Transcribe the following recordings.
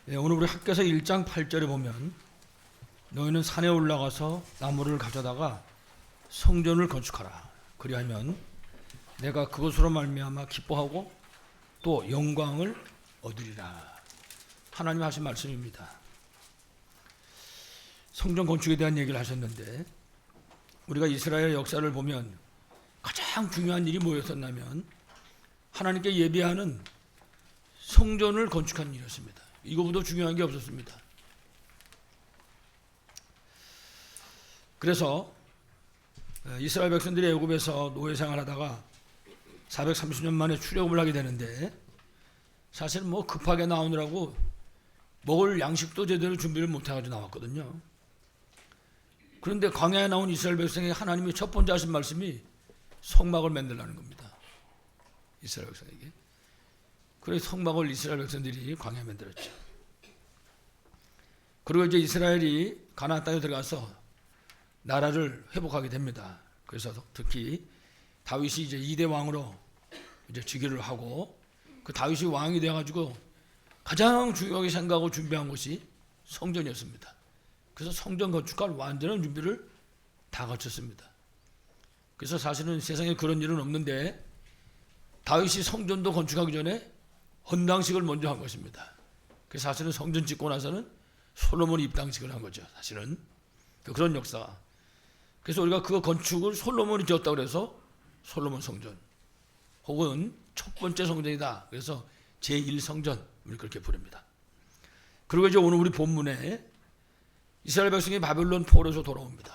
오늘 우리 학교에서 1장 8절에 보면 너희는 산에 올라가서 나무를 가져다가 성전을 건축하라. 그리하면 내가 그것으로 말미암아 기뻐하고 또 영광을 얻으리라. 하나님 하신 말씀입니다. 성전 건축에 대한 얘기를 하셨는데 우리가 이스라엘 역사를 보면 가장 중요한 일이 뭐였었냐면 하나님께 예배하는 성전을 건축하는 일이었습니다. 이거보다 중요한 게 없었습니다. 그래서 이스라엘 백성들이 애굽에서 노예 생활하다가 430년 만에 출애굽을 하게 되는데 사실 뭐 급하게 나오느라고 먹을 양식도 제대로 준비를 못해가지고 나왔거든요. 그런데 광야에 나온 이스라엘 백성에게 하나님이 첫 번째 하신 말씀이 성막을 만들라는 겁니다. 이스라엘 백성에게. 그래서 성막을 이스라엘 백성들이 광야에 만들었죠. 그리고 이제 이스라엘이 가나안 땅에 들어가서 나라를 회복하게 됩니다. 그래서 특히 다윗이 이제 2대 왕으로 이제 즉위를 하고 그 다윗이 왕이 되어가지고 가장 중요하게 생각하고 준비한 것이 성전이었습니다. 그래서 성전 건축할 완전한 준비를 다 거쳤습니다. 그래서 사실은 세상에 그런 일은 없는데 다윗이 성전도 건축하기 전에 헌당식을 먼저 한 것입니다. 그래서 사실은 성전 짓고 나서는 솔로몬이 입당식을 한 거죠. 사실은 그런 역사. 그래서 우리가 그 건축을 솔로몬이 지었다고 해서 솔로몬 성전 혹은 첫 번째 성전이다. 그래서 제1성전 우리 그렇게 부릅니다. 그리고 이제 오늘 우리 본문에 이스라엘 백성이 바벨론 포로에서 돌아옵니다.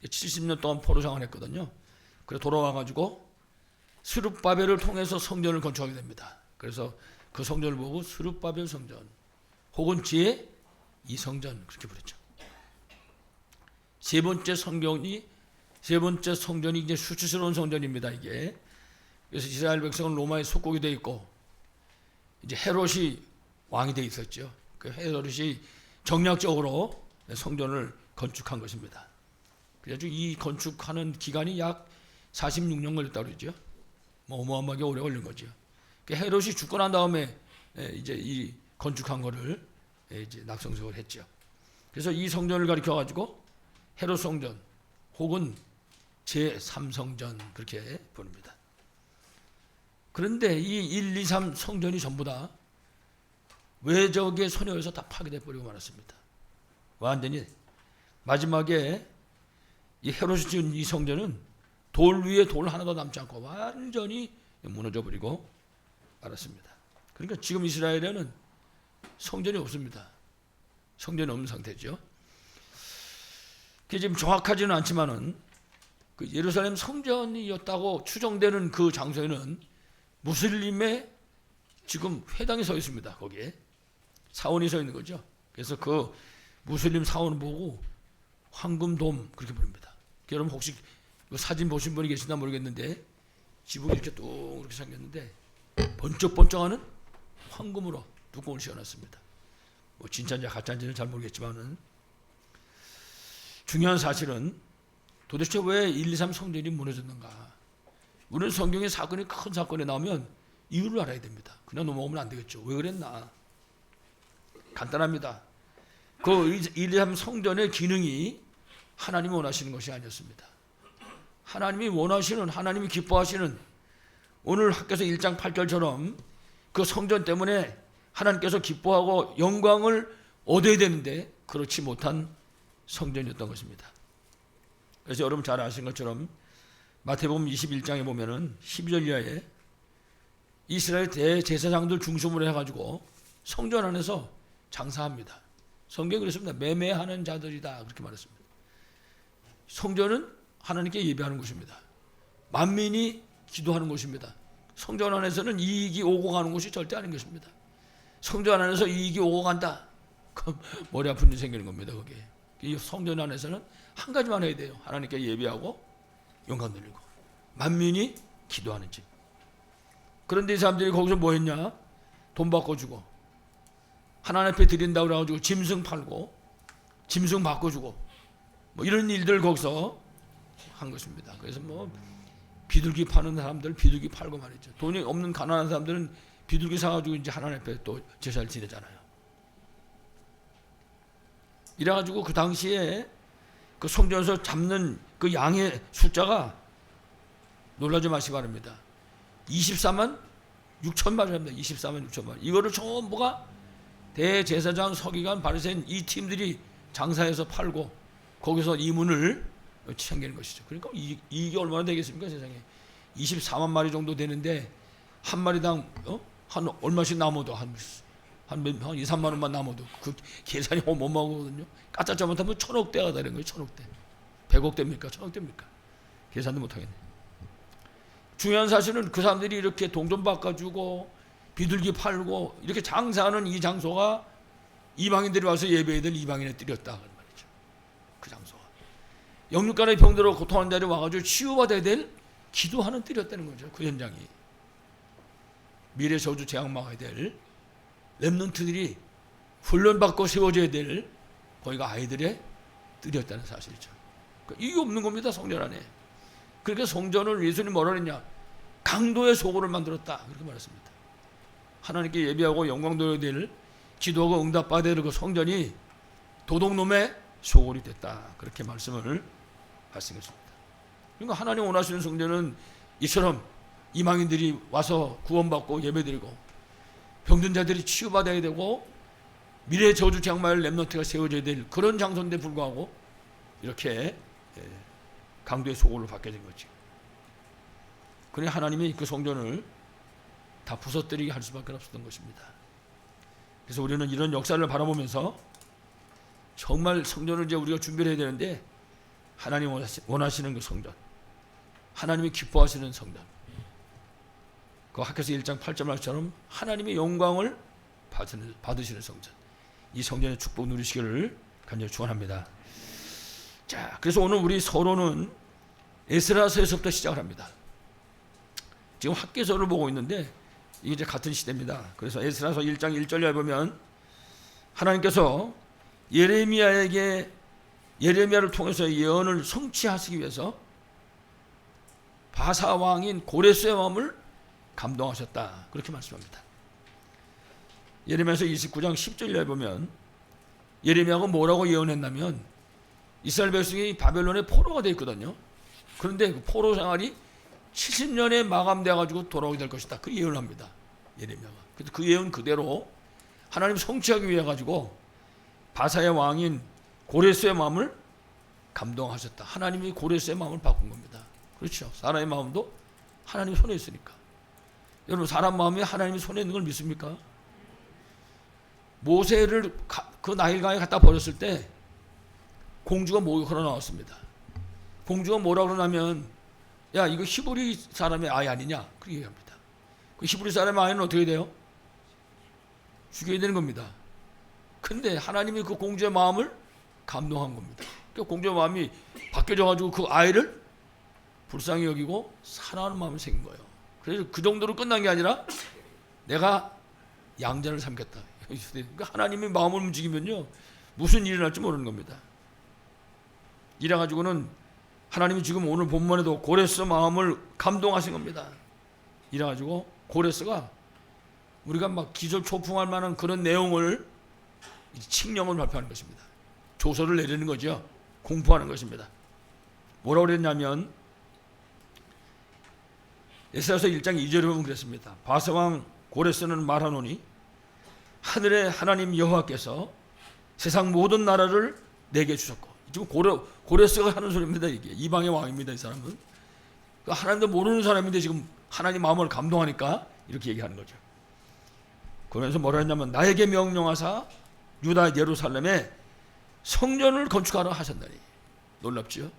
70년 동안 포로 생활했거든요. 그래서 돌아와가지고 스룹바벨을 통해서 성전을 건축하게 됩니다. 그래서 그 성전을 보고 스룹바벨 성전 혹은 제2성전 그렇게 부르죠. 세 번째 성전이 이제 수치스러운 성전입니다. 이게 그래서 이스라엘 백성은 로마의 속국이 되어 있고 이제 헤롯이 왕이 되어 있었죠. 그 헤롯이 정략적으로 성전을 건축한 것입니다. 그래서 이 건축하는 기간이 약 46년 걸렸다고 그러죠. 뭐 어마어마하게 오래 걸린 거죠. 헤롯이 죽고 난 다음에 이제 이 건축한 거를 이제 낙성석을 했죠. 그래서 이 성전을 가리켜 가지고 헤롯 성전 혹은 제3성전 그렇게 부릅니다. 그런데 이 1, 2, 3 성전이 전부 다 외적의 손해에서 다 파괴돼 버리고 말았습니다. 완전히 마지막에 이 헤롯이 지은 이 성전은 돌 위에 돌 하나도 남지 않고 완전히 무너져 버리고 말았습니다. 그러니까 지금 이스라엘에는 성전이 없습니다. 성전이 없는 상태죠. 그게 지금 정확하지는 않지만은 그 예루살렘 성전이었다고 추정되는 그 장소에는 무슬림의 지금 회당이 서 있습니다. 거기에 사원이 서 있는 거죠. 그래서 그 무슬림 사원을 보고 황금돔 그렇게 부릅니다. 여러분 혹시 그 사진 보신 분이 계시나 모르겠는데 지붕이 이렇게 뚝 이렇게 생겼는데 번쩍번쩍하는 황금으로 뚜껑을 씌워놨습니다. 뭐 진짜인지 가짜인지는 잘 모르겠지만은 중요한 사실은 도대체 왜 1, 2, 3 성전이 무너졌는가? 우리는 성경의 사건이 큰 사건이 나오면 이유를 알아야 됩니다. 그냥 넘어오면 안 되겠죠. 왜 그랬나? 간단합니다. 그 1, 2, 3 성전의 기능이 하나님이 원하시는 것이 아니었습니다. 하나님이 원하시는, 하나님이 기뻐하시는 오늘 학교에서 1장 8절처럼 그 성전 때문에 하나님께서 기뻐하고 영광을 얻어야 되는데 그렇지 못한 성전이었던 것입니다. 그래서 여러분 잘 아시는 것처럼 마태복음 21장에 보면은 12절 이하에 이스라엘 대제사장들 중심으로 해가지고 성전 안에서 장사합니다. 성경이 그랬습니다. 매매하는 자들이다 그렇게 말했습니다. 성전은 하나님께 예배하는 곳입니다. 만민이 기도하는 곳입니다. 성전 안에서는 이익이 오고 가는 곳이 절대 아닌 것입니다. 성전 안에서 이익이 오고 간다. 그럼 머리 아픈 일이 생기는 겁니다. 거기에. 이 성전 안에서는 한 가지만 해야 돼요. 하나님께 예배하고 영광 돌리고 만민이 기도하는 집. 그런데 이 사람들이 거기서 뭐 했냐? 돈 바꿔주고 하나님 앞에 드린다고 그래가지고 짐승 팔고 짐승 바꿔주고 뭐 이런 일들 거기서 한 것입니다. 그래서 뭐 비둘기 파는 사람들 비둘기 팔고 말이죠. 돈이 없는 가난한 사람들은 비둘기 사가지고 이제 하나님 앞에 또 제사를 지내잖아요. 이래가지고 그 당시에 그 성전에서 잡는 그 양의 숫자가 놀라지 마시기 바랍니다. 24만 6천 마리입니다. 24만 6천 마리. 이거를 전부가 대제사장, 서기관, 바리새인 이 팀들이 장사해서 팔고 거기서 이문을 챙기는 것이죠. 그러니까 이게 얼마나 되겠습니까, 세상에. 24만 마리 정도 되는데 한 마리당 한 얼마씩 남아도 한 2, 3만 원만 남아도 그 계산이 어마어마하거든요. 까딱 잘못하면 1,000억대가 되는 거예요. 1,000억대. 100억대입니까? 1,000억대입니까? 계산도 못하겠네. 중요한 사실은 그 사람들이 이렇게 동전 바꿔주고 비둘기 팔고 이렇게 장사하는 이 장소가 이방인들이 와서 예배해야 될 이방인의 뜰이었다 그 말이죠. 그 장소가 영육간의 병들어 고통하는 자리에 와가지고 치유받아야 될 기도하는 뜰이었다는 거죠. 그 현장이 미래 저주 재앙 막아야 될 렘넌트들이 훈련받고 세워져야 될 거기가 아이들의 뜰이었다는 사실이죠. 그러니까 이게 없는 겁니다. 성전 안에. 그러니까 성전을 예수님이 뭐라 그랬냐, 강도의 소굴을 만들었다 그렇게 말했습니다. 하나님께 예배하고 영광 돌려야 될, 기도하고 응답받아야 될 그 성전이 도둑놈의 소굴이 됐다 그렇게 말씀을 하신 것입니다. 그러니까 하나님 원하시는 성전은 이처럼 이방인들이 와서 구원받고 예배드리고 병든 자들이 치유받아야 되고 미래의 저주 장마을 렘넌트가 세워져야 될 그런 장소인데 불구하고 이렇게 강도의 소굴로 바뀌어진 거죠. 그래 하나님이 그 성전을 다 부서뜨리게 할 수밖에 없었던 것입니다. 그래서 우리는 이런 역사를 바라보면서 정말 성전을 이제 우리가 준비를 해야 되는데 하나님 원하시는 그 성전, 하나님이 기뻐하시는 성전, 그 학교에서 1장 8절 말처럼 하나님의 영광을 받으시는 성전, 이 성전의 축복 누리시기를 간절히 축원합니다. 자, 그래서 오늘 우리 서론은 에스라서에서부터 시작을 합니다. 지금 학개서를 보고 있는데 이게 이제 같은 시대입니다. 그래서 에스라서 1장 1절에 보면 하나님께서 예레미야를 통해서 예언을 성취하시기 위해서 바사 왕인 고레스의 마음을 감동하셨다 그렇게 말씀합니다. 예레미야서 29장 10절에 보면 예레미야가 뭐라고 예언했냐면 이스라엘 백성이 바벨론의 포로가 되어 있거든요. 그런데 그 포로 생활이 70년에 마감되어 가지고 돌아오게 될 것이다. 그 예언을 합니다. 예레미야가. 그래서 그 예언 그대로 하나님 성취하기 위해 가지고 바사의 왕인 고레스의 마음을 감동하셨다. 하나님이 고레스의 마음을 바꾼 겁니다. 그렇죠. 사람의 마음도 하나님 손에 있으니까. 여러분 사람 마음이 하나님의 손에 있는 걸 믿습니까? 모세를 그 나일강에 갖다 버렸을 때 공주가 뭐가 나왔습니다. 공주가 뭐라 그러냐면 야 이거 히브리 사람의 아이 아니냐 그렇게 얘기합니다. 그 히브리 사람의 아이는 어떻게 돼요? 죽여야 되는 겁니다. 근데 하나님이 그 공주의 마음을 감동한 겁니다. 그러니까 공주의 마음이 바뀌어져 가지고 그 아이를 불쌍히 여기고 사랑하는 마음이 생긴 거예요. 그래서 그 정도로 끝난 게 아니라 내가 양자를 삼겠다. 그러니까 하나님이 마음을 움직이면요 무슨 일이 날지 모르는 겁니다. 이래가지고는 하나님이 지금 오늘 본문에도 고레스 마음을 감동하신 겁니다. 이래가지고 고레스가 우리가 막 기절초풍할 만한 그런 내용을 칙령을 발표하는 것입니다. 조서를 내리는 거죠. 공포하는 것입니다. 뭐라고 그랬냐면 에스라서 1장 2절에 보면 그랬습니다. 바사왕 고레스는 말하노니 하늘의 하나님 여호와께서 세상 모든 나라를 내게 주셨고, 지금 고레스가 하는 소리입니다. 이게 이방의 왕입니다. 이 사람은 하나님도 모르는 사람인데 지금 하나님 마음을 감동하니까 이렇게 얘기하는 거죠. 그러면서 뭐라 했냐면 나에게 명령하사 유다 예루살렘에 성전을 건축하라 하셨나니. 놀랍죠?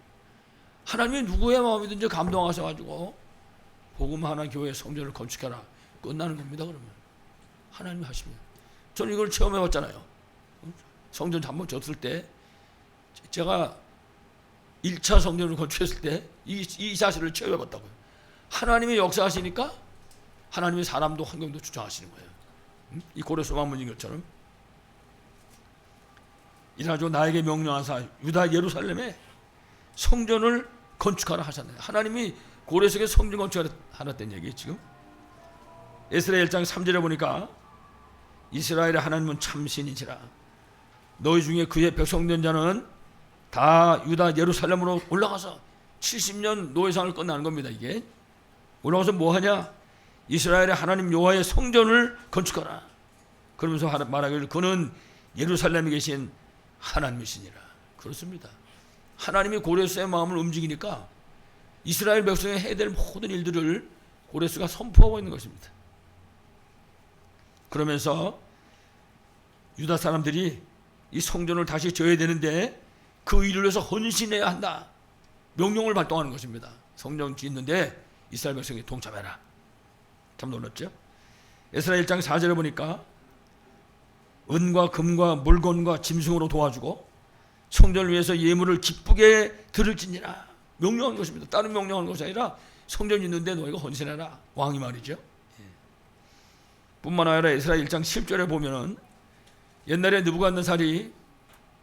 하나님이 누구의 마음이든지 감동하셔가지고 복음 하나 교회 성전을 건축하라 끝나는 겁니다. 그러면 하나님이 하시면 저는 이걸 체험해봤잖아요. 성전 한번 졌을 때 제가 1차 성전을 건축했을 때 이 사실을 체험해봤다고요. 하나님이 역사하시니까 하나님의 사람도 환경도 주장하시는 거예요. 이 고레스 왕문인 것처럼. 이래가지고 나에게 명령하사 유다 예루살렘에 성전을 건축하라 하셨나요. 하나님이 고레스에게 성전 건축하라는 얘기예요. 지금 에스라 1장 3절에 보니까 이스라엘의 하나님은 참신이시라 너희 중에 그의 백성된 자는 다 유다 예루살렘으로 올라가서 70년 노예상을 끝나는 겁니다. 이게 올라가서 뭐 하냐? 이스라엘의 하나님 여호와의 성전을 건축하라. 그러면서 말하기를 그는 예루살렘에 계신 하나님이시니라. 그렇습니다. 하나님이 고레스의 마음을 움직이니까 이스라엘 백성이 해야 될 모든 일들을 고레스가 선포하고 있는 것입니다. 그러면서 유다 사람들이 이 성전을 다시 지어야 되는데 그 일을 위해서 헌신해야 한다. 명령을 발동하는 것입니다. 성전 짓는데 이스라엘 백성이 동참해라. 참 놀랐죠? 에스라 1장 4절에 보니까 은과 금과 물건과 짐승으로 도와주고 성전을 위해서 예물을 기쁘게 드릴지니라 명령한 것입니다. 다른 명령한 것이 아니라 성전 있는데 너희가 헌신해라. 왕이 말이죠. 뿐만 아니라 에스라 1장 10절에 보면은 옛날에 느부갓네살이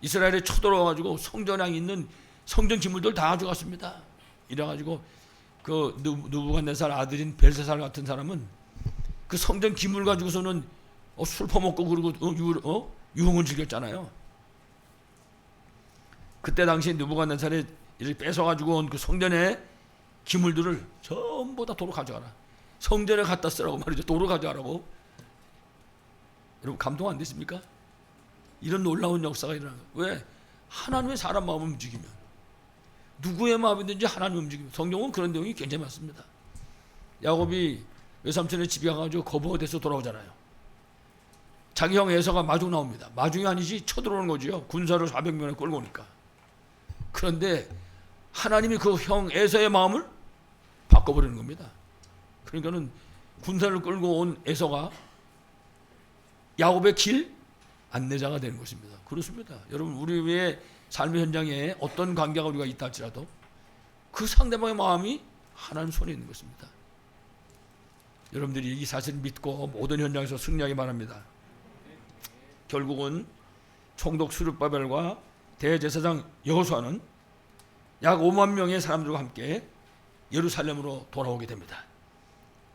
이스라엘에 쳐들어와가지고 성전에 있는 성전 기물들 다 가져갔습니다. 이래가지고 그 느부갓네살 아들인 벨사살 같은 사람은 그 성전 기물 가지고서는 술 퍼먹고 그러고 유흥을 즐겼잖아요. 그때 당시 느부갓네살이 뺏어가지고 온 그 성전의 기물들을 전부 다 도로 가져가라. 성전에 갖다 쓰라고 말이죠. 도로 가져가라고. 여러분 감동 안 되십니까? 이런 놀라운 역사가 일어나는 거예요. 왜? 하나님의 사람 마음을 움직이면 누구의 마음이든지 하나님 움직이면 성경은 그런 내용이 굉장히 많습니다. 야곱이 외삼촌의 집에 가가지고 거부가 돼서 돌아오잖아요. 자기 형 에서가 마중 나옵니다. 마중이 아니지 쳐들어오는 거지요. 군사를 400명을 끌고 오니까. 그런데 하나님이 그 형 에서의 마음을 바꿔버리는 겁니다. 그러니까는 군사를 끌고 온 에서가 야곱의 길 안내자가 되는 것입니다. 그렇습니다. 여러분 우리의 삶의 현장에 어떤 관계가 우리가 있다 할지라도 그 상대방의 마음이 하나님 손에 있는 것입니다. 여러분들이 이 사실을 믿고 모든 현장에서 승리하기 바랍니다. 결국은 총독 스룹바벨과 대제사장 여호수아는 약 5만 명의 사람들과 함께 예루살렘으로 돌아오게 됩니다.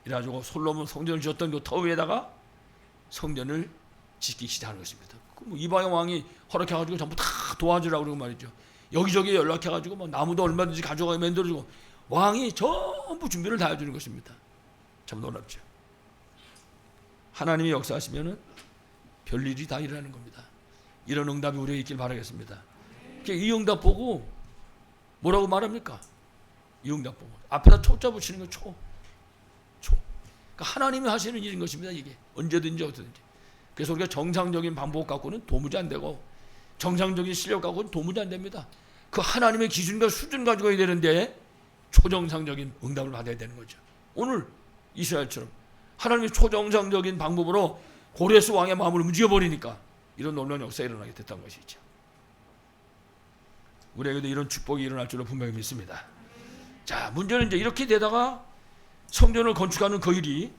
이래가지고 솔로몬 성전을 지었던 그 터 위에다가 성전을 짓기 시작하는 것입니다. 이방의 왕이 허락해가지고 전부 다 도와주라고 그러고 말이죠. 여기저기 연락해가지고 뭐 나무도 얼마든지 가져가게 만들어주고 왕이 전부 준비를 다 해주는 것입니다. 참 놀랍죠. 하나님이 역사하시면은 별일이 다 일어나는 겁니다. 이런 응답이 우리에게 있길 바라겠습니다. 이 응답 보고 뭐라고 말합니까? 이 응답 보고 앞에다 초자 붙이는 거 초. 그러니까 하나님이 하시는 일인 것입니다. 이게 언제든지 어디든지. 그래서 우리가 정상적인 방법 갖고는 도무지 안 되고 정상적인 실력 갖고는 도무지 안 됩니다. 그 하나님의 기준과 수준 가지고 해야 되는데 초정상적인 응답을 받아야 되는 거죠. 오늘 이스라엘처럼 하나님의 초정상적인 방법으로 고레스 왕의 마음을 움직여버리니까 이런 놀라운 역사가 일어나게 됐다는 것이죠. 우리에게도 이런 축복이 일어날 줄로 분명히 믿습니다. 자, 문제는 이제 이렇게 되다가 성전을 건축하는 그 일이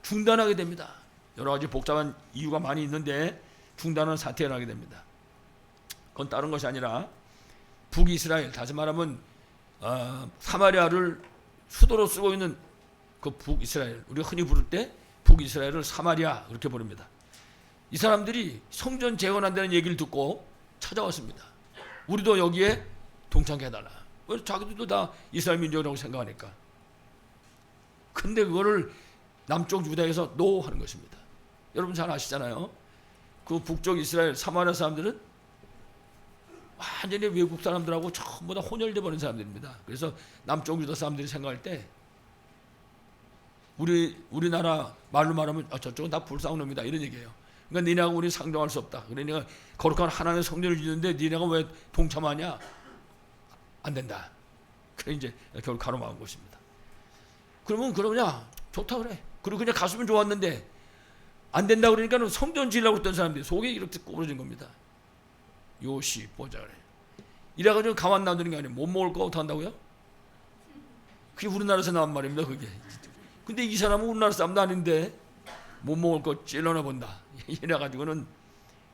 중단하게 됩니다. 여러 가지 복잡한 이유가 많이 있는데 중단하는 사태가 나게 됩니다. 그건 다른 것이 아니라 북이스라엘, 다시 말하면 사마리아를 수도로 쓰고 있는 그 북이스라엘, 우리가 흔히 부를 때 북이스라엘을 사마리아 그렇게 부릅니다. 이 사람들이 성전 재건한다는 얘기를 듣고 찾아왔습니다. 우리도 여기에 동참해 달라. 왜? 자기들도 다 이스라엘 민족이라고 생각하니까. 근데 그거를 남쪽 유다에서 노 하는 것입니다. 여러분 잘 아시잖아요. 그 북쪽 이스라엘 사마리아 사람들은 완전히 외국 사람들하고 전부 다 혼혈돼 버린 사람들입니다. 그래서 남쪽 유다 사람들이 생각할 때 우리나라 말로 말하면 저쪽은 다 불쌍한 놈이다 이런 얘기예요. 그러니까 니네하고 우리 상종할 수 없다. 그러니까 거룩한 하나님의 성전을 짓는데 니네가 왜 동참하냐? 안 된다. 그래 이제 결국 가로막은 것입니다. 그러면 그러냐? 좋다 그래. 그리고 그냥 갔으면 좋았는데 안 된다 그러니까 성전 지으려고 했던 사람들이 속에 이렇게 꼬부러진 겁니다. 요시 보자 그래. 이래가지고 가만 놔두는 게 아니에요. 못 먹을 거 어떻게 한다고요? 그게 우리나라에서 나온 말입니다. 그게. 근데 이 사람은 우리나라 사람도 아닌데 못 먹을 거 찔러나 본다. 이래가지고는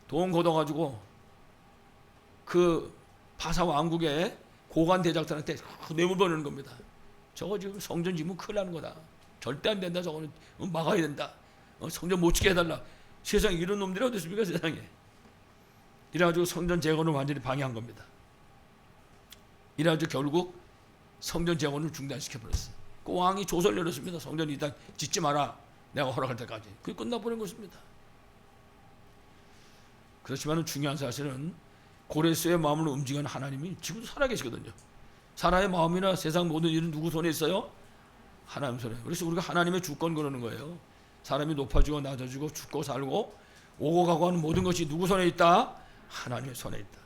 돈 걷어가지고 그 바사 왕국의 고관 대작들한테 뇌물 버리는 겁니다. 저거 지금 성전 지면 큰일 나는 거다. 절대 안 된다. 저거는 막아야 된다. 성전 못 지게 해달라. 세상에 이런 놈들이 어디 있습니까? 세상에. 이래가지고 성전 재건을 완전히 방해한 겁니다. 이래가지고 결국 성전 재건을 중단시켜버렸어요. 그 왕이 조서를 내렸습니다. 성전 일단 짓지 마라. 내가 허락할 때까지. 그게 끝나버린 것입니다. 그렇지만 중요한 사실은 고레스의 마음을 움직이는 하나님이 지금도 살아계시거든요. 사람의 마음이나 세상 모든 일은 누구 손에 있어요? 하나님 손에. 그래서 우리가 하나님의 주권 그러는 거예요. 사람이 높아지고 낮아지고 죽고 살고 오고 가고 하는 모든 것이 누구 손에 있다? 하나님의 손에 있다.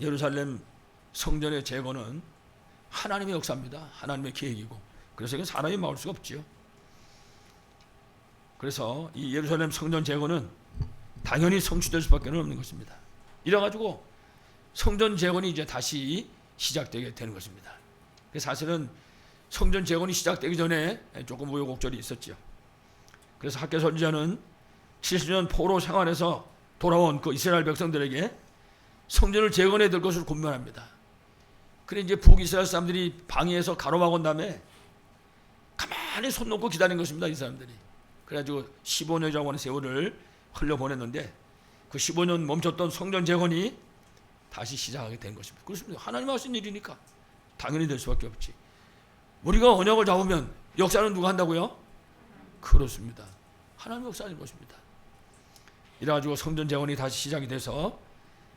예루살렘 성전의 재건은 하나님의 역사입니다. 하나님의 계획이고, 그래서 이건 사람이 막을 수가 없지요. 그래서 이 예루살렘 성전 재건은 당연히 성취될 수밖에 없는 것입니다. 이래가지고 성전 재건이 이제 다시 시작되게 되는 것입니다. 사실은 성전 재건이 시작되기 전에 조금 우여곡절이 있었죠. 그래서 학개 선지자는 70년 포로 생활에서 돌아온 그 이스라엘 백성들에게 성전을 재건해야 될 것을 권면합니다. 그래 이제 북이스라엘 사람들이 방해해서 가로막은 다음에 가만히 손 놓고 기다린 것입니다. 이 사람들이. 그래가지고 15년이라고 하는 세월을 흘려보냈는데 그 15년 멈췄던 성전 재건이 다시 시작하게 된 것입니다. 그렇습니다. 하나님 하신 일이니까 당연히 될 수밖에 없지. 우리가 언약을 잡으면 역사는 누가 한다고요? 그렇습니다. 하나님 역사하는 것입니다. 이래가지고 성전 재건이 다시 시작이 돼서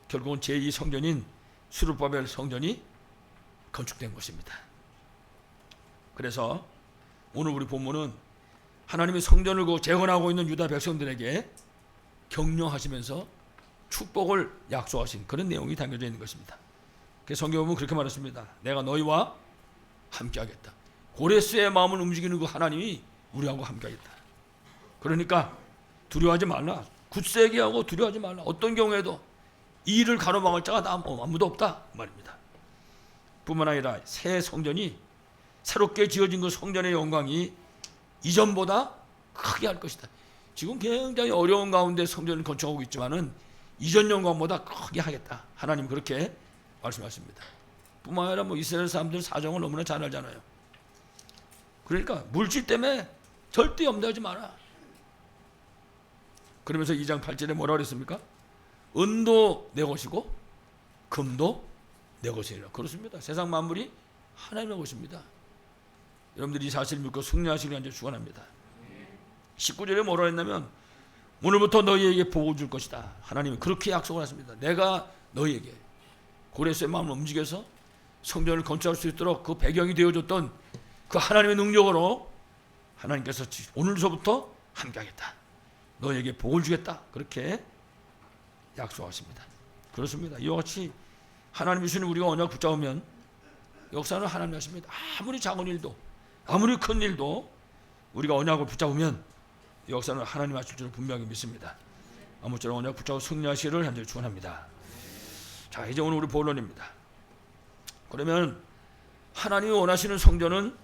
결국은 제2성전인 스룹바벨 성전이 건축된 것입니다. 그래서 오늘 우리 본문은 하나님이 성전을 재건하고 있는 유다 백성들에게 격려하시면서 축복을 약속하신 그런 내용이 담겨져 있는 것입니다. 그래서 성경 보면 그렇게 말했습니다. 내가 너희와 함께하겠다. 고레스의 마음을 움직이는 그 하나님이 우리하고 함께하겠다. 그러니까 두려워하지 말라. 굳세게 하고 두려워하지 말라. 어떤 경우에도 이 일을 가로막을 자가 아무도 없다 말입니다. 뿐만 아니라 새 성전이 새롭게 지어진 그 성전의 영광이 이전보다 크게 할 것이다. 지금 굉장히 어려운 가운데 성전을 건축하고 있지만은 이전 영광보다 크게 하겠다. 하나님 그렇게 말씀하십니다. 뿐만 아니라 이스라엘 사람들 사정을 너무나 잘 알잖아요. 그러니까 물질 때문에 절대 염려하지 마라. 그러면서 2장 8절에 뭐라 그랬습니까? 은도 내 것이고 금도 내 것이라. 그렇습니다. 세상 만물이 하나님의 것입니다. 여러분들이 이 사실을 믿고 승리하시기를 간절히 축원합니다. 19절에 뭐라 했냐면 오늘부터 너희에게 복을 줄 것이다. 하나님은 그렇게 약속을 하십니다. 내가 너희에게 고레스의 마음을 움직여서 성전을 건축할 수 있도록 그 배경이 되어줬던 그 하나님의 능력으로 하나님께서 오늘서부터 함께하겠다. 너희에게 복을 주겠다. 그렇게 약속하십니다. 그렇습니다. 이와 같이 하나님이 주시는 우리가 언약 붙잡으면 역사는 하나님이 하십니다. 아무리 작은 일도 아무리 큰 일도 우리가 언약을 붙잡으면 역사는 하나님 하실 줄을 분명히 믿습니다. 아무쪼록 언약 붙잡고 승리하시기를 간절히 축원합니다. 자, 이제 오늘 우리 본론입니다. 그러면 하나님이 원하시는 성전은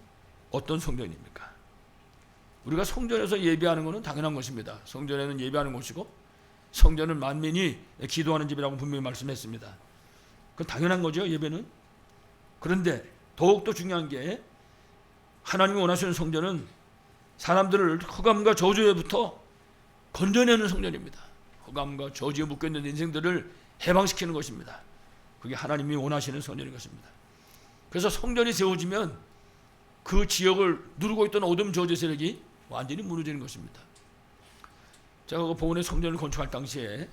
어떤 성전입니까? 우리가 성전에서 예배하는 것은 당연한 것입니다. 성전에는 예배하는 곳이고 성전은 만민이 기도하는 집이라고 분명히 말씀했습니다. 그건 당연한 거죠, 예배는. 그런데 더욱더 중요한 게 하나님이 원하시는 성전은 사람들을 흑암과 저주에부터 건져내는 성전입니다. 흑암과 저주에 묶여있는 인생들을 해방시키는 것입니다. 그게 하나님이 원하시는 성전인 것입니다. 그래서 성전이 세워지면 그 지역을 누르고 있던 어둠 저주 세력이 완전히 무너지는 것입니다. 제가 그 보은의 성전을 건축할 당시에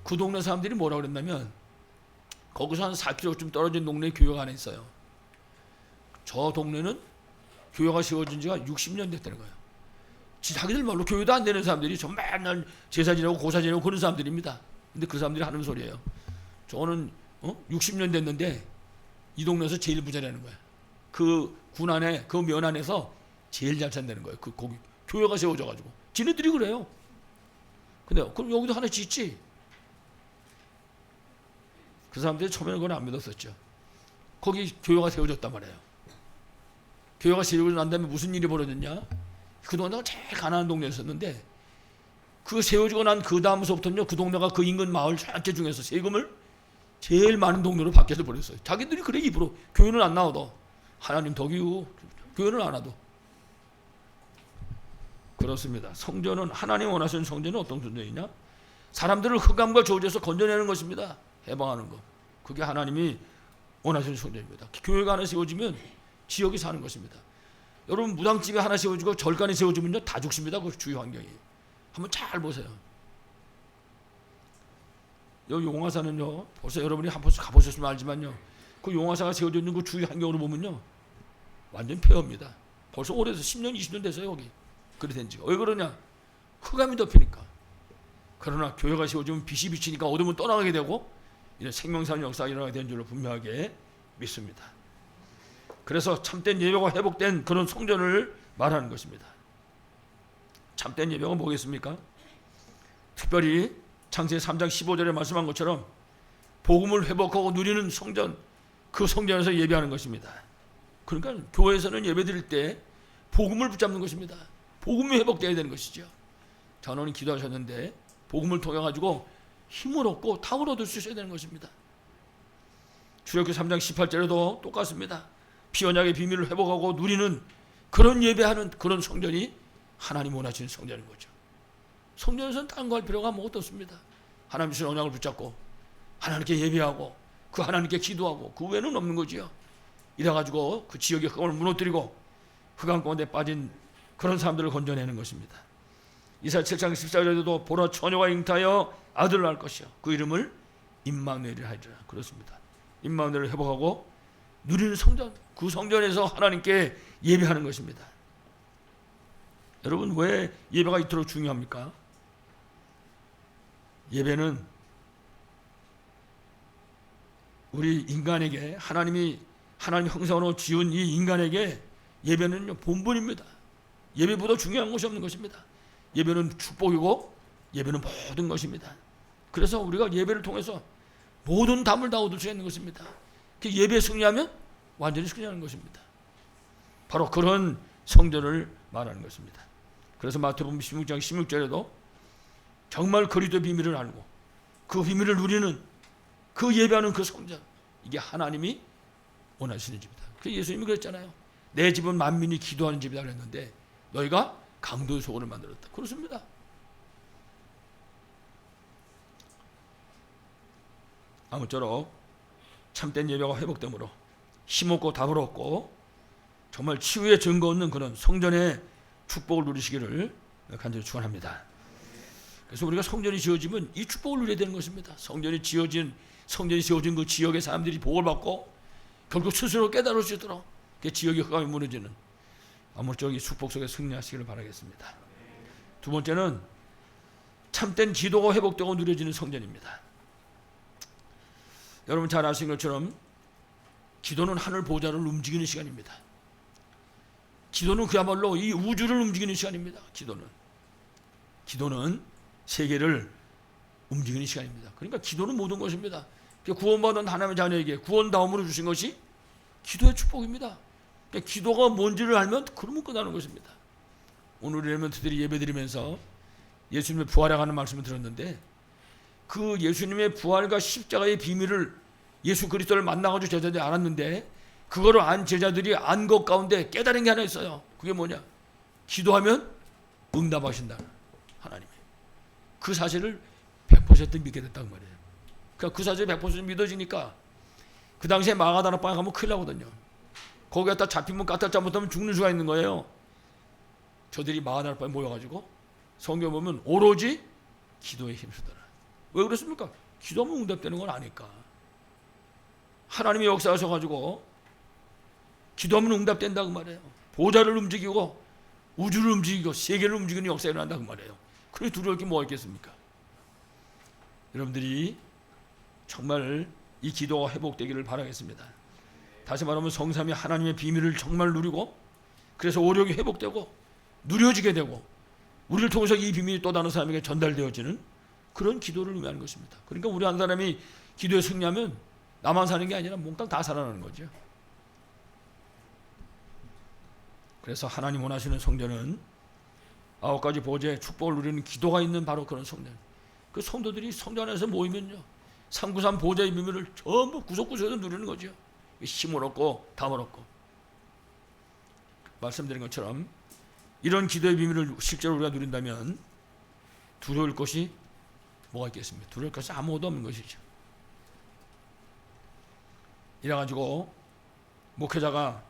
그 동네 사람들이 뭐라고 그랬냐면 거기서 한 4km쯤 떨어진 동네에 교회가 하나 있어요. 저 동네는 교회가 세워진 지가 60년 됐다는 거예요. 자기들 말로 교회도 안 되는 사람들이 저 맨날 제사 지내고 고사 지내고 그런 사람들입니다. 근데 그 사람들이 하는 소리예요. 저는 60년 됐는데 이 동네에서 제일 부자라는 거예요. 그 군 안에 그 면 안에서 제일 잘 산다는 거예요. 거기 교회가 세워져가지고 지네들이 그래요. 근데 그럼 여기도 하나 짓지. 그 사람들이 처음에는 그건 안 믿었었죠. 거기 교회가 세워졌단 말이에요. 교회가 세워지고 난 다음에 무슨 일이 벌어졌냐? 그 동네가 제일 가난한 동네였었는데 그 세워지고 난 그 다음서부터는요, 그 동네가 그 인근 마을 전체 중에서 세금을 제일 많은 동네로 바뀌어서 버렸어요. 자기들이 그래 입으로 교회는 안 나와도, 하나님 덕이고 교회는 안 와도. 그렇습니다. 성전은 하나님 원하시는 성전은 어떤 성전이냐? 사람들을 흑암과 저주에서 건져내는 것입니다. 해방하는 것. 그게 하나님이 원하시는 성전입니다. 교회가 하나 세워지면 지역이 사는 것입니다. 여러분 무당집이 하나 세워지고 절간이 세워지면요 다 죽습니다. 그 주위 환경이. 한번 잘 보세요. 여기 용화사는요 벌써 여러분이 한 번씩 가보셨으면 알지만요 그 용화사가 세워져 있는 그 주위 환경으로 보면요 완전 폐허입니다. 벌써 오래돼서 10년 20년 됐어요 여기. 그래 된 지가. 왜 그러냐? 흑암이 덮이니까. 그러나 교회가 세워지면 빛이 비치니까 어둠은 떠나가게 되고 이런 생명사는 역사가 일어나게 된 줄로 분명하게 믿습니다. 그래서 참된 예배가 회복된 그런 성전을 말하는 것입니다. 참된 예배가 뭐겠습니까? 특별히 창세기 3장 15절에 말씀한 것처럼 복음을 회복하고 누리는 성전, 그 성전에서 예배하는 것입니다. 그러니까 교회에서는 예배드릴 때 복음을 붙잡는 것입니다. 복음이 회복되어야 되는 것이죠. 전원이 기도하셨는데 복음을 통해 가지고 힘을 얻고 탐을 얻을 수 있어야 되는 것입니다. 출애굽기 3장 18절에도 똑같습니다. 피언약의 비밀을 회복하고 누리는 그런 예배하는 그런 성전이 하나님 원하시는 성전인 거죠. 성전에서는 딴 거 할 필요가 아무것도 없습니다. 하나님 주신 언약을 붙잡고 하나님께 예배하고 그 하나님께 기도하고 그 외에는 없는 거지요. 이래가지고 그 지역의 흑암을 무너뜨리고 흑암 가운데 빠진 그런 사람들을 건져내는 것입니다. 이사야 7장 14절에도 보라 처녀가 잉타하여 아들을 낳을 것이요 그 이름을 임마누엘이라 하리라. 그렇습니다. 임마누엘을 회복하고 누리는 성전, 그 성전에서 하나님께 예배하는 것입니다. 여러분 왜 예배가 이토록 중요합니까? 예배는 우리 인간에게 하나님 형상으로 지은 이 인간에게 예배는 본분입니다. 예배보다 중요한 것이 없는 것입니다. 예배는 축복이고 예배는 모든 것입니다. 그래서 우리가 예배를 통해서 모든 담을 다 얻을 수 있는 것입니다. 예배에 승리하면 완전히 승리하는 것입니다. 바로 그런 성전을 말하는 것입니다. 그래서 마태복음 16장 16절에도 정말 그리스도의 비밀을 알고 그 비밀을 누리는 그 예배하는 그 성전, 이게 하나님이 원하시는 집이다. 그 예수님이 그랬잖아요. 내 집은 만민이 기도하는 집이다 그랬는데 너희가 강도의 소원을 만들었다. 그렇습니다. 아무쪼록 참된 예배가 회복되므로 힘없고 답을 얻고 정말 치유의 증거 없는 그런 성전의 축복을 누리시기를 간절히 축원합니다. 그래서 우리가 성전이 지어지면 이 축복을 누려야 되는 것입니다. 성전이 지어진 그 지역의 사람들이 복을 받고 결국 스스로 깨달을 수 있도록 그 지역의 흑암이 무너지는 아무쪼록 이 축복 속에 승리하시기를 바라겠습니다. 두 번째는 참된 기도가 회복되고 누려지는 성전입니다. 여러분 잘 아시는 것처럼 기도는 하늘 보좌를 움직이는 시간입니다. 기도는 그야말로 이 우주를 움직이는 시간입니다. 기도는 세계를 움직이는 시간입니다. 그러니까 기도는 모든 것입니다. 구원받은 하나님의 자녀에게 구원 다음으로 주신 것이 기도의 축복입니다. 그러니까 기도가 뭔지를 알면 그러면 끝나는 것입니다. 오늘 엘리멘트들이 예배드리면서 예수님의 부활에 관한 말씀을 들었는데 그 예수님의 부활과 십자가의 비밀을 예수 그리스도를 만나가지고 제자들이 알았는데 그거를 안 제자들이 안 것 가운데 깨달은 게 하나 있어요. 그게 뭐냐? 기도하면 응답하신다. 하나님이. 그 사실을 100% 믿게 됐단 말이에요. 그러니까 그 사실이 100% 믿어지니까 그 당시에 마가다나 빵에 가면 큰일 나거든요. 거기 갖다 잡히면 까딱 잘못하면 죽는 수가 있는 거예요. 저들이 마가다나 빵에 모여가지고 성경 보면 오로지 기도에 힘쓰더라. 왜 그랬습니까? 기도하면 응답되는 건 아니까. 하나님의 역사하셔가지고 기도하면 응답된다고 말해요. 보좌를 움직이고 우주를 움직이고 세계를 움직이는 역사가 일어난다고 말해요. 그래 두려울 게 뭐가 있겠습니까? 여러분들이 정말 이 기도가 회복되기를 바라겠습니다. 다시 말하면 성삼위 하나님의 비밀을 정말 누리고 그래서 오력이 회복되고 누려지게 되고 우리를 통해서 이 비밀이 또 다른 사람에게 전달되어지는 그런 기도를 의미하는 것입니다. 그러니까 우리 한 사람이 기도에 승리하면 나만 사는 게 아니라 몽땅 다 살아나는 거죠. 그래서 하나님 원하시는 성전은 9가지 보좌의 축복을 누리는 기도가 있는 바로 그런 성전. 그 성도들이 성전 안에서 모이면요 393 보좌의 비밀을 전부 구석구석에서 누리는 거죠. 힘을 얻고 담을 얻고 말씀드린 것처럼 이런 기도의 비밀을 실제로 우리가 누린다면 두려울 것이 뭐가 있겠습니까? 두려울 것이 아무것도 없는 것이죠. 이래가지고 목회자가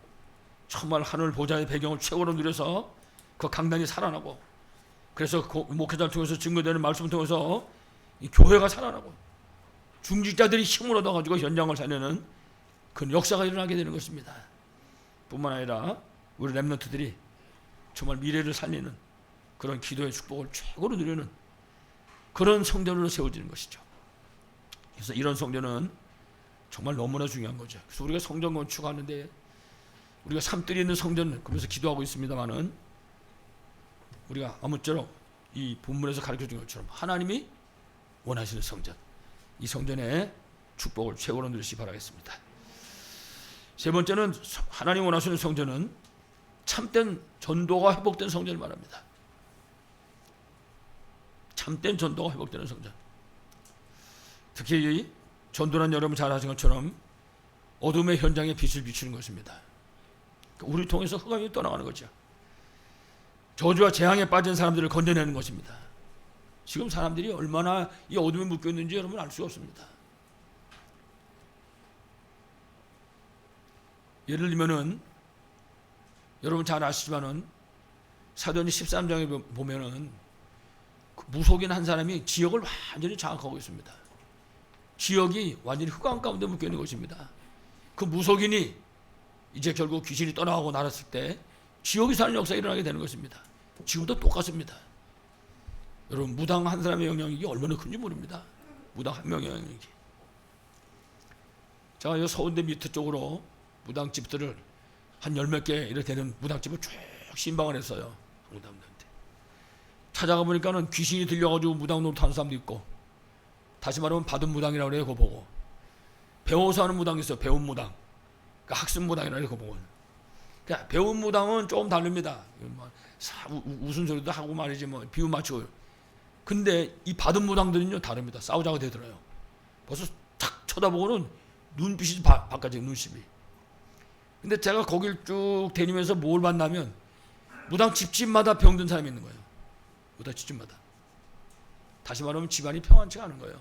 정말 하늘 보좌의 배경을 최고로 누려서 그 강단이 살아나고, 그래서 그 목회자를 통해서 증거되는 말씀을 통해서 이 교회가 살아나고 중직자들이 힘을 얻어가지고 현장을 살리는 그런 역사가 일어나게 되는 것입니다. 뿐만 아니라 우리 렘넌트들이 정말 미래를 살리는 그런 기도의 축복을 최고로 누리는 그런 성전으로 세워지는 것이죠. 그래서 이런 성전은 정말 너무나 중요한 거죠. 그래서 우리가 성전 건축하는데 우리가 산뜰이 있는 성전, 그러면서 기도하고 있습니다만은 우리가 아무쪼록 이 본문에서 가르쳐준 것처럼 하나님이 원하시는 성전, 이 성전의 축복을 최고로 누리시기 바라겠습니다. 세 번째는 하나님 원하시는 성전은 참된 전도가 회복된 성전을 말합니다. 참된 전도가 회복되는 성전. 특히 전도란 여러분 잘 아시는 것처럼 어둠의 현장에 빛을 비추는 것입니다. 우리 통해서 흑암이 떠나가는 거죠. 저주와 재앙에 빠진 사람들을 건져내는 것입니다. 지금 사람들이 얼마나 이 어둠에 묶여 있는지 여러분 알 수가 없습니다. 예를 들면은 여러분 잘 아시지만은 사도행전 13장에 보면은 무속인 한 사람이 지역을 완전히 장악하고 있습니다. 지역이 완전히 흑암 가운데 묶여 있는 것입니다. 그 무속인이 이제 결국 귀신이 떠나가고 날았을 때 지역이 사는 역사가 일어나게 되는 것입니다. 지금도 똑같습니다. 여러분 무당 한 사람의 영향력이 얼마나 큰지 모릅니다. 무당 한 명의 영향력이. 제가 이 서울대 밑에 쪽으로 무당집들을 한 열 몇 개 이렇게 되는 무당집을 쭉 신방을 했어요. 무당들한테 찾아가 보니까는 귀신이 들려가지고 무당 노릇하는 사람도 있고, 다시 말하면 받은 무당이라고 그래요. 그거 보고 배워서 하는 무당이 있어요. 배운 무당, 그러니까 학습 무당이라고 해요. 그거 보고 그러니까 배운 무당은 조금 다릅니다. 웃은 소리도 하고 말이지 뭐 비유 맞추고. 근데 이 받은 무당들은요 다릅니다. 싸우자고 되더라요. 벌써 탁 쳐다보고는 눈빛이 바꿔져요. 눈빛이. 근데 제가 거길 쭉 다니면서 뭘 만나면 무당 집집마다 병든 사람이 있는 거예요. 무당 집집마다. 다시 말하면 집안이 평안치가 않은 거예요.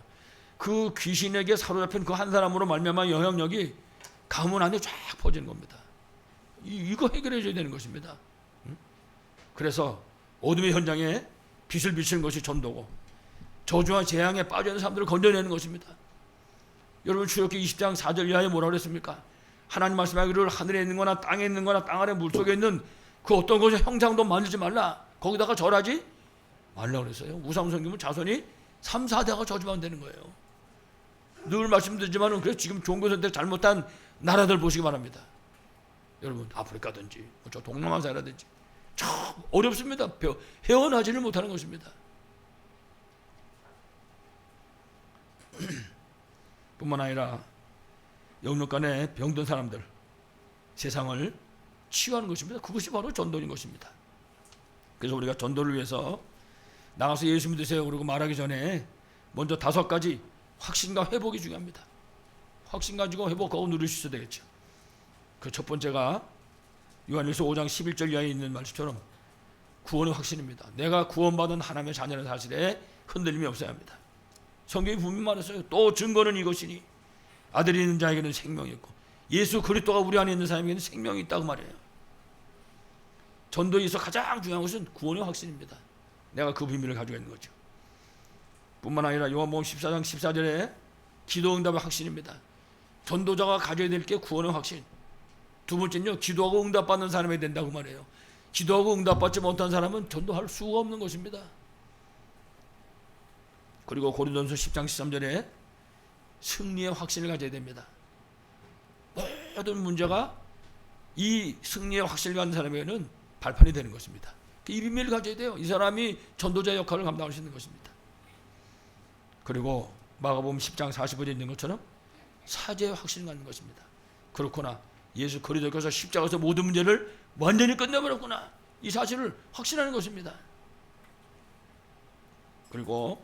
그 귀신에게 사로잡힌 그 한 사람으로 말미암아 영향력이 가문 안에 쫙 퍼지는 겁니다. 이거 해결해 줘야 되는 것입니다. 그래서 어둠의 현장에 빛을 비추는 것이 전도고, 저주와 재앙에 빠져 있는 사람들을 건져내는 것입니다. 여러분 출애굽기 20장 4절 이하에 뭐라고 그랬습니까? 하나님 말씀하기를 하늘에 있는 거나 땅에 있는 거나 땅 아래 물속에 있는 그 어떤 것의 형상도 만들지 말라. 거기다가 절하지 말라고 그랬어요. 우상 섬기면 자손이 3, 4대가 저주만 되는 거예요. 늘 말씀드리지만 그래서 지금 종교 선택 잘못한 나라들 보시기 바랍니다. 여러분 아프리카든지 저 동남아시아라든지 참 어렵습니다. 헤어나지를 못하는 것입니다. 뿐만 아니라 영역 간에 병든 사람들, 세상을 치유하는 것입니다. 그것이 바로 전도인 것입니다. 그래서 우리가 전도를 위해서 나가서 예수 믿으세요 그러고 말하기 전에 먼저 5가지 확신과 회복이 중요합니다. 확신 가지고 회복하고 누리셔야 되겠죠. 그 첫 번째가 요한일서 5장 11절 이하에 있는 말씀처럼 구원의 확신입니다. 내가 구원받은 하나님의 자녀라는 사실에 흔들림이 없어야 합니다. 성경이 분명히 말했어요. 또 증거는 이것이니 아들이 있는 자에게는 생명이 있고 예수 그리스도가 우리 안에 있는 사람에게는 생명이 있다고 말해요. 전도에 있어서 가장 중요한 것은 구원의 확신입니다. 내가 그 비밀을 가지고 있는 거죠. 뿐만 아니라 요한복음 14장 14절에 기도 응답의 확신입니다. 전도자가 가져야 될 게 구원의 확신. 두 번째는요, 기도하고 응답받는 사람이 된다고 말해요. 기도하고 응답받지 못한 사람은 전도할 수가 없는 것입니다. 그리고 고린도전서 10장 13절에 승리의 확신을 가져야 됩니다. 모든 문제가 이 승리의 확신을 갖는 사람에게는 발판이 되는 것입니다. 이 비밀을 가져야 돼요. 이 사람이 전도자 역할을 감당할 수 있는 것입니다. 그리고 마가복음 10장 45절에 있는 것처럼 사죄의 확신을 갖는 것입니다. 그렇구나, 예수 그리스도께서 십자가에서 모든 문제를 완전히 끝내버렸구나, 이 사실을 확신하는 것입니다. 그리고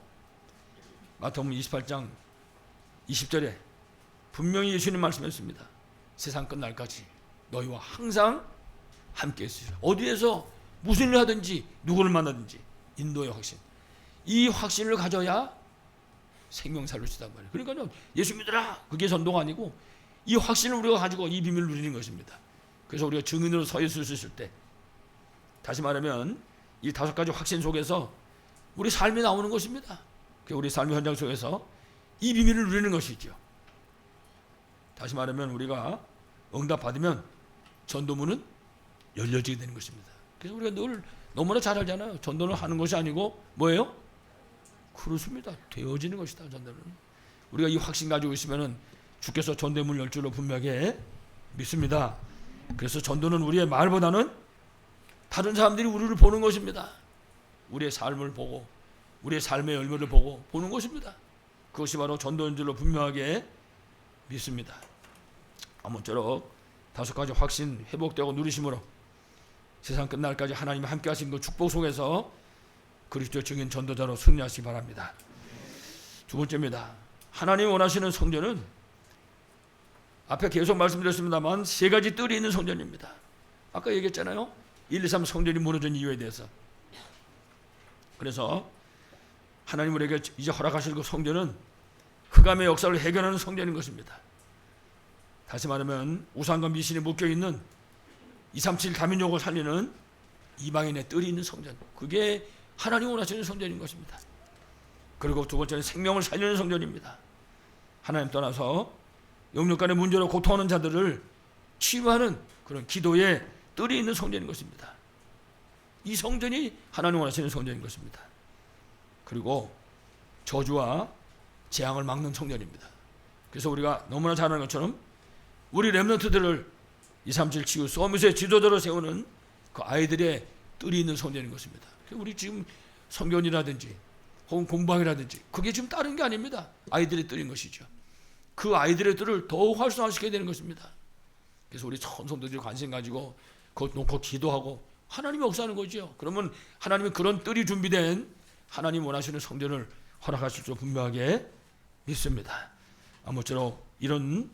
마태복음 28장 20절에 분명히 예수님 말씀했습니다. 세상 끝날까지 너희와 항상 함께 있으리라. 어디에서 무슨 일을 하든지 누구를 만나든지 인도의 확신. 이 확신을 가져야 생명 살릴 수 있단 말이에요. 그러니까요, 예수 믿으라, 그게 전도가 아니고 이 확신을 우리가 가지고 이 비밀을 누리는 것입니다. 그래서 우리가 증인으로 서 있을 수 있을 때, 다시 말하면 이 5가지 확신 속에서 우리 삶이 나오는 것입니다. 우리 삶의 현장 속에서 이 비밀을 누리는 것이죠. 다시 말하면 우리가 응답 받으면 전도문은 열려지게 되는 것입니다. 그래서 우리가 늘 너무나 잘 알잖아요. 전도는 하는 것이 아니고 뭐예요? 그렇습니다. 되어지는 것이다. 전도는. 우리가 이 확신 가지고 있으면 주께서 전도문을 열 줄로 분명하게 믿습니다. 그래서 전도는 우리의 말보다는 다른 사람들이 우리를 보는 것입니다. 우리의 삶을 보고 우리의 삶의 열매를 보고 보는 것입니다. 그것이 바로 전도인 줄로 분명하게 믿습니다. 아무쪼록 5가지 확신 회복되고 누리심으로 세상 끝날까지 하나님이 함께 하신 그 축복 속에서 그리스도의 증인 전도자로 승리하시기 바랍니다. 2번째입니다. 하나님이 원하시는 성전은 앞에 계속 말씀드렸습니다만 3가지 뜰이 있는 성전입니다. 아까 얘기했잖아요. 1, 2, 3 성전이 무너진 이유에 대해서. 그래서 하나님 우리에게 이제 허락하실 그 성전은 흑암의 역사를 해결하는 성전인 것입니다. 다시 말하면 우상과 미신이 묶여있는 237 다민족을 살리는 이방인의 뜰이 있는 성전, 그게 하나님 원하시는 성전인 것입니다. 그리고 2번째는 생명을 살리는 성전입니다. 하나님 떠나서 영육간의 문제로 고통하는 자들을 치유하는 그런 기도의 뜰이 있는 성전인 것입니다. 이 성전이 하나님 원하시는 성전인 것입니다. 그리고 저주와 재앙을 막는 성전입니다. 그래서 우리가 너무나 잘 아는 것처럼 우리 렘넌트들을 237 치유 서밋의 지도자로 세우는 그 아이들의 뜰이 있는 성전인 것입니다. 우리 지금 성견이라든지 혹은 공방이라든지 그게 지금 다른 게 아닙니다. 아이들의 뜰인 것이죠. 그 아이들의 뜰을 더욱 활성화시켜야 되는 것입니다. 그래서 우리 성도들이 관심 가지고 그것 놓고 기도하고 하나님이 역사하는 거죠. 그러면 하나님이 그런 뜰이 준비된 하나님 원하시는 성전을 허락하실 줄 분명하게 믿습니다. 아무쪼록 이런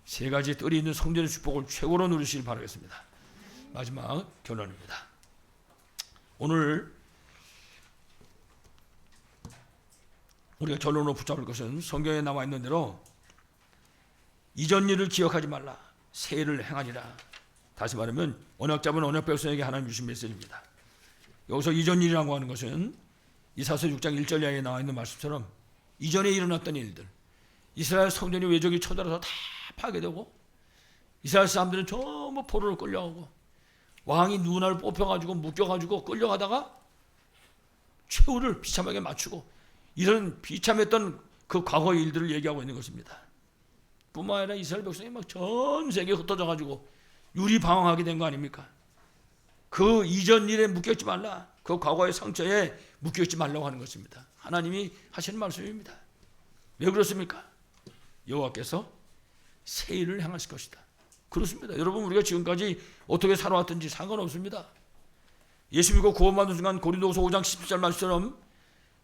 3가지 뜰이 있는 성전의 축복을 최고로 누리시길 바라겠습니다. 마지막 결론입니다. 오늘 우리가 결론으로 붙잡을 것은 성경에 나와 있는 대로 이전 일을 기억하지 말라, 새 일을 행하리라. 다시 말하면 언약 잡은 언약 백성에게 하나님 주신 메시지입니다. 여기서 이전 일이라고 하는 것은 이사서 6장 1절 이하에 나와 있는 말씀처럼 이전에 일어났던 일들, 이스라엘 성전이 외적이 쳐들어서 다 파괴되고 이스라엘 사람들은 전부 포로로 끌려가고 왕이 누나를 뽑혀가지고 묶여가지고 끌려가다가 최후를 비참하게 맞추고 이런 비참했던 그 과거의 일들을 얘기하고 있는 것입니다. 뿐만 아니라 이스라엘 백성이 막 전 세계에 흩어져가지고 유리방황하게 된 거 아닙니까? 그 이전 일에 묶여있지 말라, 그 과거의 상처에 묶여있지 말라고 하는 것입니다. 하나님이 하시는 말씀입니다. 왜 그렇습니까? 여호와께서 새 일을 행하실 것이다. 그렇습니다. 여러분, 우리가 지금까지 어떻게 살아왔든지 상관없습니다. 예수 믿고 구원받는 순간 고린도후서 5장 17절 말씀처럼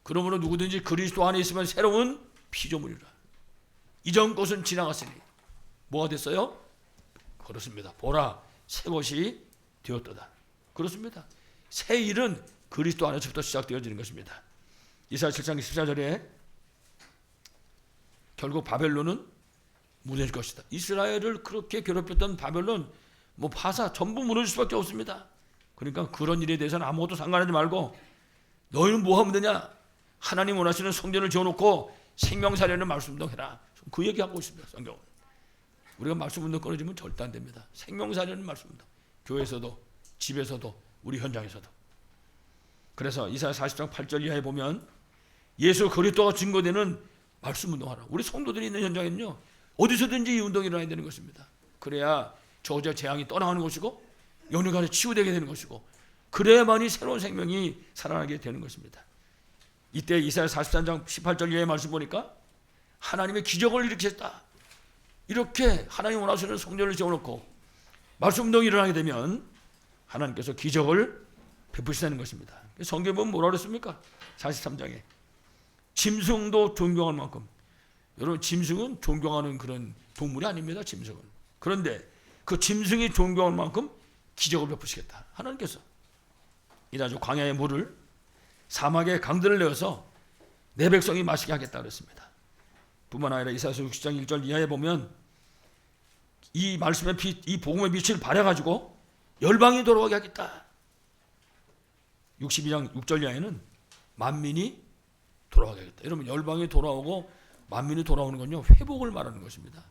그러므로 누구든지 그리스도 안에 있으면 새로운 피조물이라. 이전 것은 지나갔으니 뭐가 됐어요? 그렇습니다. 보라, 새 것이 되었도다. 그렇습니다. 새 일은 그리스도 안에서부터 시작되어지는 것입니다. 이사야 7장 14절에 결국 바벨론은 무너질 것이다. 이스라엘을 그렇게 괴롭혔던 바벨론, 바사 전부 무너질 수밖에 없습니다. 그러니까 그런 일에 대해서는 아무것도 상관하지 말고 너희는 뭐 하면 되냐? 하나님 원하시는 성전을 지어놓고 생명사려는 말씀도 해라. 그 얘기하고 있습니다. 성경은. 우리가 말씀운동 끊어지면 절대 안 됩니다. 생명사려는 말씀운동. 교회에서도 집에서도 우리 현장에서도. 그래서 이사야 40장 8절 이하에 보면 예수 그리스도가 증거되는 말씀운동하라. 우리 성도들이 있는 현장에는요, 어디서든지 이 운동이 일어나야 되는 것입니다. 그래야 저주와 재앙이 떠나가는 것이고 영역간에 치유되게 되는 것이고 그래야만이 새로운 생명이 살아나게 되는 것입니다. 이때 이사야 43장 18절 이하의 말씀 보니까 하나님의 기적을 일으키셨다. 이렇게 하나님 원하시는 성전을 지어놓고 말씀운동이 일어나게 되면 하나님께서 기적을 베푸시다는 것입니다. 성경에 보면 뭐라 그랬습니까? 43장에 짐승도 존경할 만큼, 여러분 짐승은 존경하는 그런 동물이 아닙니다. 짐승은. 그런데 그 짐승이 존경할 만큼 기적을 베푸시겠다. 하나님께서. 이라죠. 광야의 물을 사막의 강들을 내어서 내 백성이 마시게 하겠다 그랬습니다. 뿐만 아니라 이사야서 60장 1절 이하에 보면 이 말씀의 빛, 이 복음의 빛을 발해가지고 열방이 돌아오게 하겠다. 62장 6절 이하에는 만민이 돌아오게 하겠다. 여러분, 열방이 돌아오고 만민이 돌아오는 건요, 회복을 말하는 것입니다.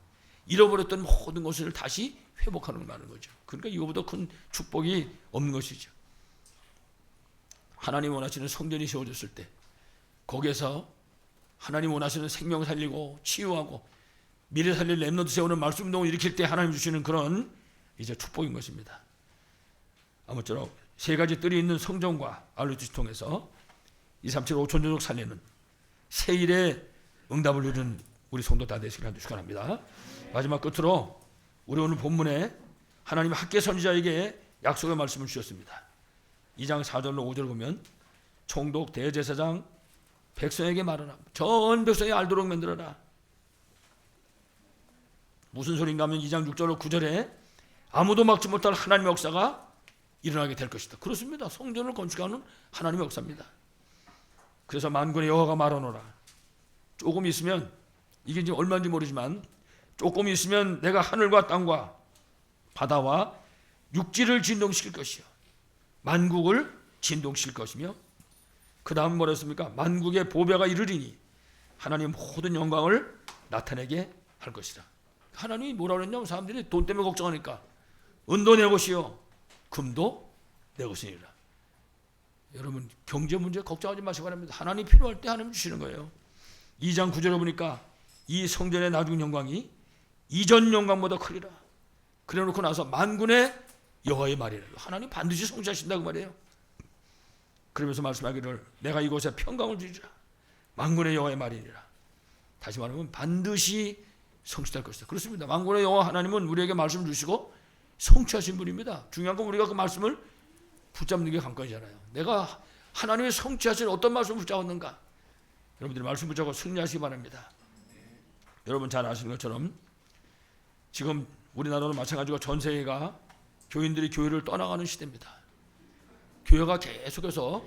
잃어버렸던 모든 것을 다시 회복하는 걸 말하는 거죠. 그러니까 이거보다 큰 축복이 없는 것이죠. 하나님 원하시는 성전이 세워졌을 때 거기에서 하나님 원하시는 생명 살리고 치유하고 미래 살릴 렘넌트 세우는 말씀 운동을 일으킬 때 하나님 주시는 그런 이제 축복인 것입니다. 아무쪼록 세 가지 뜰이 있는 성전과 알루트를 통해서 237 5천조족 살리는 새 일의 응답을 누리는 우리 성도 다 되시기를 축원합니다. 마지막 끝으로 우리 오늘 본문에 하나님 학계 선지자에게 약속의 말씀을 주셨습니다. 2장 4절로 5절 보면 총독 대제사장 백성에게 말하라. 전 백성이 알도록 만들어라. 무슨 소린가 하면 2장 6절로 9절에 아무도 막지 못할 하나님의 역사가 일어나게 될 것이다. 그렇습니다. 성전을 건축하는 하나님의 역사입니다. 그래서 만군의 여호와가 말하노라. 조금 있으면, 이게 지금 얼마인지 모르지만 조금 있으면 내가 하늘과 땅과 바다와 육지를 진동시킬 것이요 만국을 진동시킬 것이며, 그 다음 뭐라 했습니까? 만국의 보배가 이르리니 하나님 모든 영광을 나타내게 할 것이라. 하나님이 뭐라 그랬냐면, 사람들이 돈 때문에 걱정하니까 은도 내 것이요 금도 내 것이니라. 여러분, 경제 문제 걱정하지 마시기 바랍니다. 하나님 필요할 때 하나님 주시는 거예요. 2장 9절에 보니까 이 성전의 나중 영광이 이전 영광보다 크리라. 그래 놓고 나서 만군의 여호와의 말이라. 하나님 반드시 성취하신다고 말이에요. 그러면서 말씀하기를 내가 이곳에 평강을 주리라. 만군의 여호와의 말이니라. 다시 말하면 반드시 성취될 것이다. 그렇습니다. 만군의 여호와 하나님은 우리에게 말씀 주시고 성취하신 분입니다. 중요한 건 우리가 그 말씀을 붙잡는 게 관건이잖아요. 내가 하나님의 성취하신 어떤 말씀을 붙잡았는가? 여러분들이 말씀 붙잡고 승리하시기 바랍니다. 여러분 잘 아시는 것처럼 지금 우리나라도 마찬가지고 전 세계가 교인들이 교회를 떠나가는 시대입니다. 교회가 계속해서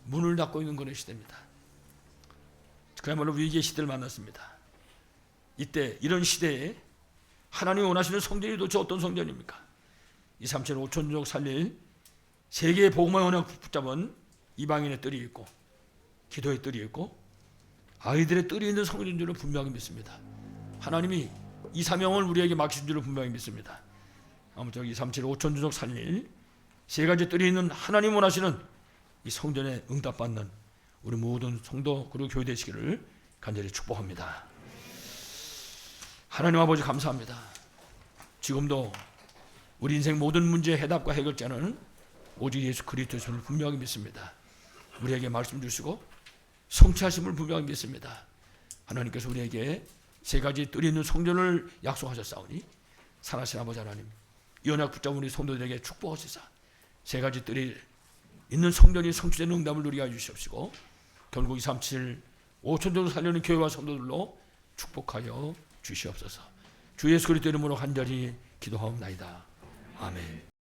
문을 닫고 있는 그런 시대입니다. 그야말로 위기의 시대를 만났습니다. 이때 이런 시대에 하나님이 원하시는 성전이 도대체 어떤 성전입니까? 237 5천족 살릴 세계의 복음의 언약 붙잡은 이방인의 뜰이 있고 기도의 뜰이 있고 아이들의 뜰이 있는 성전인 줄을 분명히 믿습니다. 하나님이 이 사명을 우리에게 맡기신 줄을 분명히 믿습니다. 아무쪼록 237 5천족 살릴 세 가지 뜰이 있는 하나님 원하시는 이 성전에 응답받는 우리 모든 성도 그리고 교회 되시기를 간절히 축복합니다. 하나님 아버지 감사합니다. 지금도 우리 인생 모든 문제의 해답과 해결자는 오직 예수 그리스도를 분명히 믿습니다. 우리에게 말씀 주시고 성취하심을 분명히 믿습니다. 하나님께서 우리에게 세 가지 뜰이 있는 성전을 약속하셨사오니 살아신 아버지 하나님, 이 언약 붙잡은 우리 성도들에게 축복하시사 세 가지 뜰이 있는 성전이 성취되는 응답을 누리게 해주시옵시고 결국 237 5천정도 살려는 교회와 성도들로 축복하여 주시옵소서. 주 예수 그리스도 이름으로 간절히 기도하옵나이다. 아멘.